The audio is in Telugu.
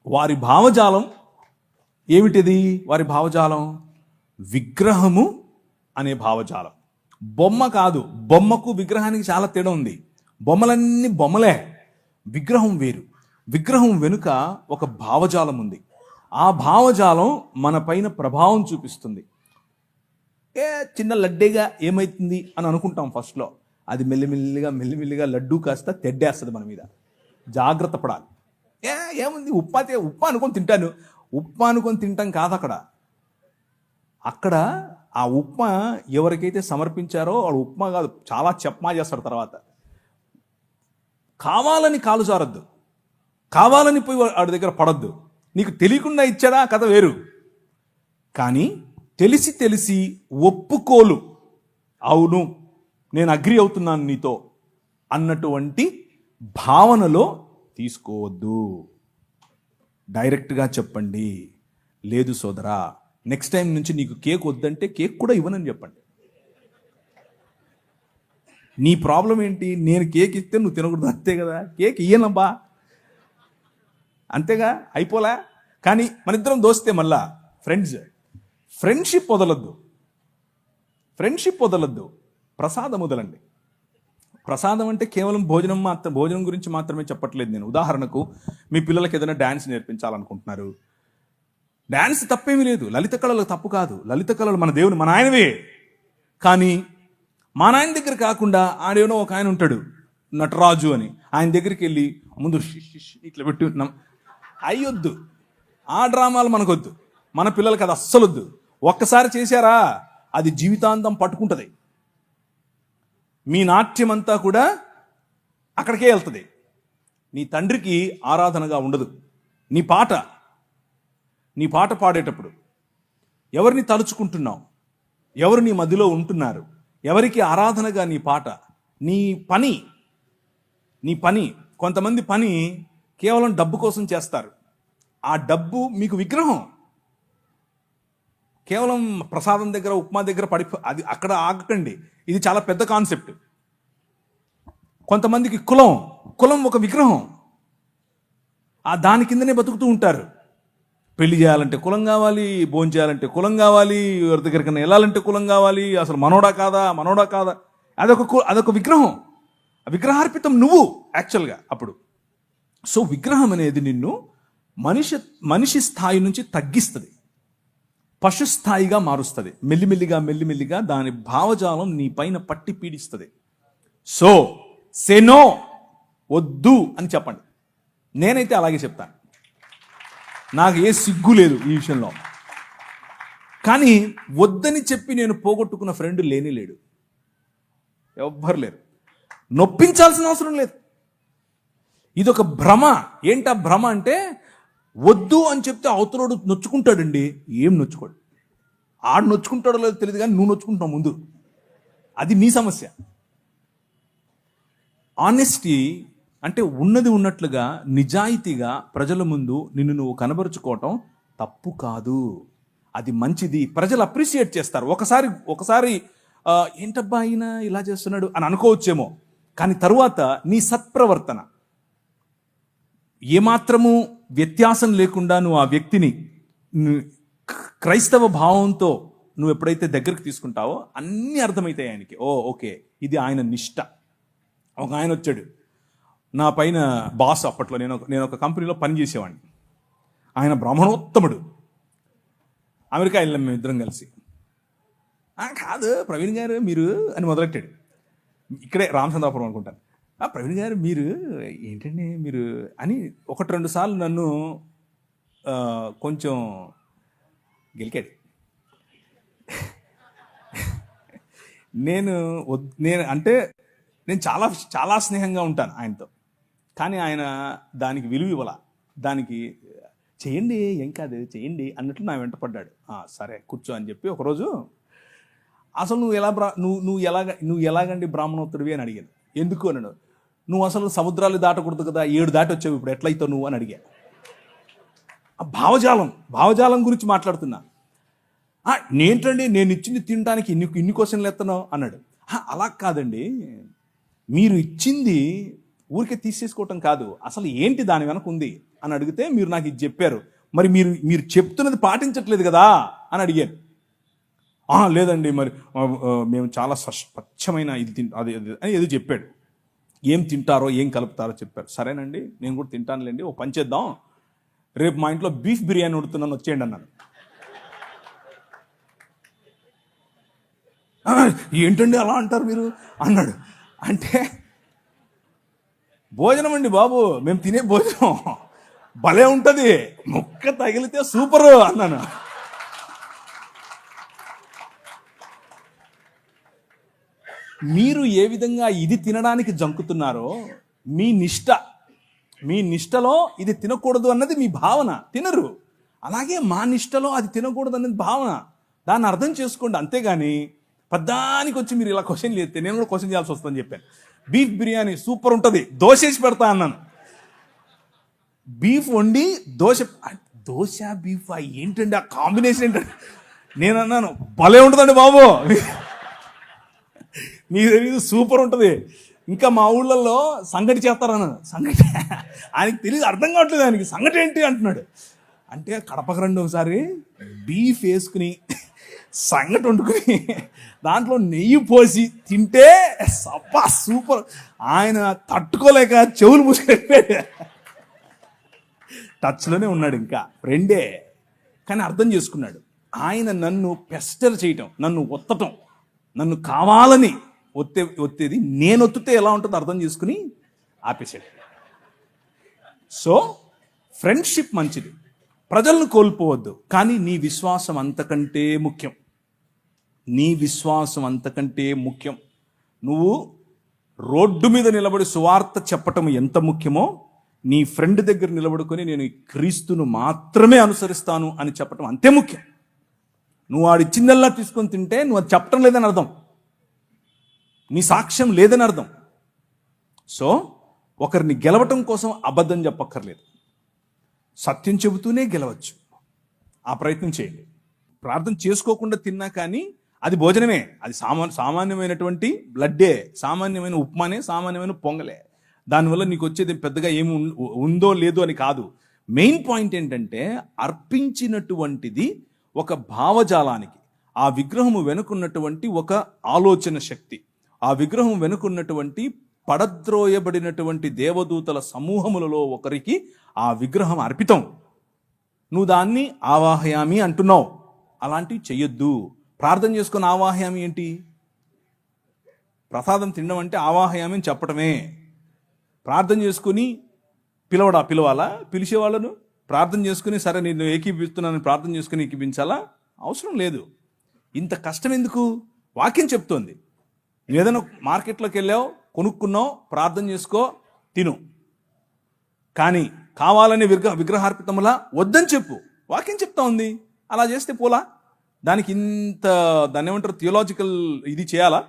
వారి భావజాలం ఏమిటిది? వారి భావజాలం విగ్రహము అనే భావజాలం. బొమ్మ కాదు. బొమ్మకు విగ్రహానికి చాలా తేడా ఉంది. బొమ్మలన్నీ బొమ్మలే, విగ్రహం వేరు. విగ్రహం వెనుక ఒక భావజాలం ఉంది. ఆ భావజాలం మన పైన ప్రభావం చూపిస్తుంది. చిన్న లడ్డేగా ఏమవుతుంది అని అనుకుంటాం ఫస్ట్లో. అది మెల్లిమెల్లిగా లడ్డూ కాస్త తెడ్డేస్తుంది మన మీద. జాగ్రత్త పడాలి. ఏముంది, ఉప్మా అనుకొని తింటాను. ఉప్మా అనుకొని తింటాం కాదు. అక్కడ ఆ ఉప్మా ఎవరికైతే సమర్పించారో వాడు ఉప్మా కాదు, చాలా చెప్మా చేస్తాడు. తర్వాత కావాలని కాలు జారద్దు, కావాలని పోయి వాడి దగ్గర పడద్దు. నీకు తెలియకుండా ఇచ్చాడా కథ వేరు. కానీ తెలిసి ఒప్పుకోలు, అవును నేను అగ్రి అవుతున్నాను నీతో అన్నటువంటి భావనలో తీసుకోవద్దు. డైరెక్ట్గా చెప్పండి, లేదు సోదరా, నెక్స్ట్ టైం నుంచి నీకు కేక్ వద్దంటే కేక్ కూడా ఇవ్వనని చెప్పండి. నీ ప్రాబ్లం ఏంటి? నేను కేక్ ఇస్తే నువ్వు తినకూడదు, అంతే కదా. కేక్ ఇయ్యనబ్బా, అంతేగా, అయిపోలే. కానీ మన ఇద్దరం దోస్తే మళ్ళా ఫ్రెండ్షిప్ వదలద్దు, ప్రసాదం వదలండి. ప్రసాదం అంటే కేవలం భోజనం గురించి మాత్రమే చెప్పట్లేదు నేను. ఉదాహరణకు మీ పిల్లలకి ఏదైనా డ్యాన్స్ నేర్పించాలనుకుంటున్నారు. డ్యాన్స్ తప్పేమీ లేదు, లలిత కళలు తప్పు కాదు. లలిత కళలు మన దేవుని, మన ఆయనవే. కానీ మా నాయన దగ్గర కాకుండా ఆడేనో ఒక ఆయన ఉంటాడు నటరాజు అని, ఆయన దగ్గరికి వెళ్ళి ముందు ఇట్లా పెట్టి అయ్యొద్దు. ఆ డ్రామాలు మనకొద్దు, మన పిల్లలకి అది అస్సలొద్దు. ఒక్కసారి చేశారా అది జీవితాంతం పట్టుకుంటుంది. మీ నాట్యం అంతా కూడా అక్కడికే వెళ్తుంది. నీ తండ్రికి ఆరాధనగా ఉండదు. నీ పాట పాడేటప్పుడు ఎవరిని తలుచుకుంటున్నావు? ఎవరు నీ మధ్యలో ఉంటున్నారు? ఎవరికి ఆరాధనగా నీ పాట? నీ పని కొంతమంది పని కేవలం డబ్బు కోసం చేస్తారు. ఆ డబ్బు మీకు విగ్రహం. కేవలం ప్రసాదం దగ్గర, ఉప్మా దగ్గర అది అక్కడ ఆగకండి. ఇది చాలా పెద్ద కాన్సెప్ట్. కొంతమందికి కులం ఒక విగ్రహం. దాని కిందనే బతుకుతూ ఉంటారు. పెళ్లి చేయాలంటే కులం కావాలి, భోజనం చేయాలంటే కులం కావాలి, ఎవరి దగ్గరికైనా వెళ్ళాలంటే కులం కావాలి. అసలు మనోడా కాదా అదొక విగ్రహం. విగ్రహార్పితం నువ్వు యాక్చువల్గా అప్పుడు. సో విగ్రహం అనేది నిన్ను మనిషి స్థాయి నుంచి తగ్గిస్తుంది, పశు స్థాయిగా మారుస్తుంది. మెల్లిమెల్లిగా దాని భావజాలం నీ పైన పట్టి పీడిస్తుంది. సో నో, వద్దు అని చెప్పండి. నేనైతే అలాగే చెప్తాను. నాకు ఏ సిగ్గు లేదు ఈ విషయంలో. కానీ వద్దని చెప్పి నేను పోగొట్టుకున్న ఫ్రెండ్ లేడు, ఎవ్వరు లేరు. నొప్పించాల్సిన అవసరం లేదు. ఇదొక భ్రమ. ఏంటా భ్రమ అంటే, వద్దు అని చెప్తే అవతలోడు నొచ్చుకుంటాడండి. ఏం నొచ్చుకోడు. ఆడు నొచ్చుకుంటాడో లేదో తెలియదు, కానీ నువ్వు నొచ్చుకుంటున్నావు ముందు. అది నీ సమస్య. ఆనెస్టీ అంటే ఉన్నది ఉన్నట్లుగా నిజాయితీగా ప్రజల ముందు నిన్ను నువ్వు కనబరుచుకోవటం తప్పు కాదు, అది మంచిది. ప్రజలు అప్రిషియేట్ చేస్తారు. ఒకసారి ఏంటబ్బా ఆయన ఇలా చేస్తున్నాడు అని అనుకోవచ్చేమో, కానీ తరువాత నీ సత్ప్రవర్తన ఏమాత్రము వ్యత్యాసం లేకుండా నువ్వు ఆ వ్యక్తిని క్రైస్తవ భావంతో నువ్వు ఎప్పుడైతే దగ్గరికి తీసుకుంటావో అన్నీ అర్థమవుతాయి ఆయనకి. ఓకే, ఇది ఆయన నిష్ట. ఒక ఆయన వచ్చాడు నా పైన, బాస్. అప్పట్లో నేను ఒక కంపెనీలో పనిచేసేవాడిని. ఆయన బ్రాహ్మణోత్తముడు. అమెరికా వెళ్ళాం మేము ఇద్దరం కలిసి. కాదు ప్రవీణ్ గారు మీరు అని మొదలెట్టాడు. ఇక్కడే రామచంద్రాపురం అనుకుంటాను. ప్రవీణ్ గారు మీరు ఏంటండి మీరు అని 1-2 సార్లు నన్ను కొంచెం గెలికాడు. నేను అంటే నేను చాలా చాలా స్నేహంగా ఉంటాను ఆయనతో. కానీ ఆయన దానికి విలువ ఇవ్వాల. దానికి చేయండి, ఏం కాదు చేయండి అన్నట్లు నా వెంట పడ్డాడు. సరే కూర్చో అని చెప్పి ఒకరోజు, అసలు నువ్వు ఎలాగండి బ్రాహ్మణోత్తరువి అని అడిగాను. ఎందుకు అన్నాడు. నువ్వు అసలు సముద్రాలు దాటకూడదు కదా, 7 దాటి వచ్చావు, ఇప్పుడు ఎట్లయితావు నువ్వు అని అడిగా. భావజాలం గురించి మాట్లాడుతున్నా. నేంటండి నేను ఇచ్చింది తినడానికి ఇన్ని క్వశ్చన్లు ఎత్తనావు అన్నాడు. అలా కాదండి, మీరు ఇచ్చింది ఊరికే తీసేసుకోవటం కాదు, అసలు ఏంటి దాని వెనక ఉంది. అని అడిగితే మీరు నాకు ఇది చెప్పారు, మరి మీరు చెప్తున్నది పాటించట్లేదు కదా అని అడిగాను. లేదండి, మరి మేము చాలా స్వచ్ఛమైన ఇది అది అని ఏదో చెప్పాడు. ఏం తింటారో ఏం కలుపుతారో చెప్పారు. సరేనండి, నేను కూడా తింటానులేండి, ఓ పని చేద్దాం, రేపు మా ఇంట్లో బీఫ్ బిర్యానీ ఉడుతున్నాను, వచ్చేయండి అన్నాను. ఏంటండి అలా అంటారు మీరు అన్నాడు. అంటే భోజనం అండి బాబు, మేము తినే భోజనం భలే ఉంటుంది, ముక్క తగిలితే సూపరు అన్నాను. మీరు ఏ విధంగా ఇది తినడానికి జంకుతున్నారో, మీ నిష్టలో ఇది తినకూడదు అన్నది మీ భావన, తినరు. అలాగే మా నిష్టలో అది తినకూడదు అన్నది భావన, దాన్ని అర్థం చేసుకోండి. అంతేగాని పద్దానికి వచ్చి మీరు ఇలా క్వశ్చన్ చేస్తే నేను కూడా క్వశ్చన్ చేయాల్సి వస్తుందని చెప్పాను. బీఫ్ బిర్యానీ సూపర్ ఉంటుంది, దోశ వేసి పెడతా అన్నాను. బీఫ్ వండి దోశ బీఫ్ ఏంటండి ఆ కాంబినేషన్ ఏంటంటే, నేను అన్నాను భలే ఉంటుందండి బాబు, మీకు తెలియదు, సూపర్ ఉంటుంది. ఇంకా మా ఊళ్ళల్లో సంగటి చేస్తారన్నాను. సంగటి ఆయనకి తెలియదు, అర్థం కావట్లేదు ఆయనకి, సంగటి ఏంటి అంటున్నాడు. అంటే కడపకు రండి ఒకసారి, బీఫ్ వేసుకుని సంగటి వండుకుని దాంట్లో నెయ్యి పోసి తింటే సబ్బా సూపర్. ఆయన తట్టుకోలేక చెవులు మూసుకెళ్ళిపోయాడు. టచ్లోనే ఉన్నాడు, ఇంకా ఫ్రెండే కానీ అర్థం చేసుకున్నాడు. ఆయన నన్ను పెస్టర్ చేయటం, నన్ను ఒత్తటం, నన్ను కావాలని ఒత్తేది నేను ఒత్తితే ఎలా ఉంటుందో అర్థం చేసుకుని ఆపేసాడు. సో ఫ్రెండ్షిప్ మంచిది, ప్రజలను కోల్పోవద్దు, కానీ నీ విశ్వాసం అంతకంటే ముఖ్యం. నీ విశ్వాసం అంతకంటే ముఖ్యం. నువ్వు రోడ్డు మీద నిలబడి సువార్త చెప్పటం ఎంత ముఖ్యమో, నీ ఫ్రెండ్ దగ్గర నిలబడుకొని నేను క్రీస్తును మాత్రమే అనుసరిస్తాను అని చెప్పటం అంతే ముఖ్యం. నువ్వు వాడిచ్చిందల్లా తీసుకొని తింటే నువ్వు అది చెప్పటం లేదని అర్థం, నీ సాక్ష్యం లేదని అర్థం. సో ఒకరిని గెలవటం కోసం అబద్ధం చెప్పక్కర్లేదు, సత్యం చెబుతూనే గెలవచ్చు. ఆ ప్రయత్నం చేయండి. ప్రార్థన చేసుకోకుండా తిన్నా కానీ అది భోజనమే, అది సామాన్యమైనటువంటి బ్లడ్డే, సామాన్యమైన ఉప్మానే, సామాన్యమైన పొంగలే. దానివల్ల నీకు వచ్చేది పెద్దగా ఏమి ఉందో లేదో అని కాదు. మెయిన్ పాయింట్ ఏంటంటే, అర్పించినటువంటిది ఒక భావజాలానికి, ఆ విగ్రహము వెనుకున్నటువంటి ఒక ఆలోచన శక్తి, ఆ విగ్రహం వెనుకున్నటువంటి పడద్రోయబడినటువంటి దేవదూతల సమూహములలో ఒకరికి ఆ విగ్రహం అర్పితం. నువ్వు దాన్ని ఆవాహయామి అంటున్నావు, అలాంటివి చెయ్యొద్దు. ప్రార్థన చేసుకుని ఆవాహయామి ఏంటి? ప్రసాదం తినడం అంటే ఆవాహయామి అని చెప్పటమే. ప్రార్థన చేసుకుని పిలవాలా? పిలిచేవాళ్ళను ప్రార్థన చేసుకుని సరే నేను ఏకీపిస్తున్నాను ప్రార్థన చేసుకుని ఏకీపించాలా? అవసరం లేదు. ఇంత కష్టం ఎందుకు? వాక్యం చెప్తోంది. నువ్వు ఏదైనా మార్కెట్లోకి వెళ్ళావు, కొనుక్కున్నావు, ప్రార్థన చేసుకో, తిను. కానీ కావాలని విగ్రహార్పితములా వద్దని చెప్పు, వాక్యం చెప్తా ఉంది. అలా చేస్తే పోలా? దానికి దాన్ని ఏమంటారు, థియోలాజికల్ ఇది చేయాలా?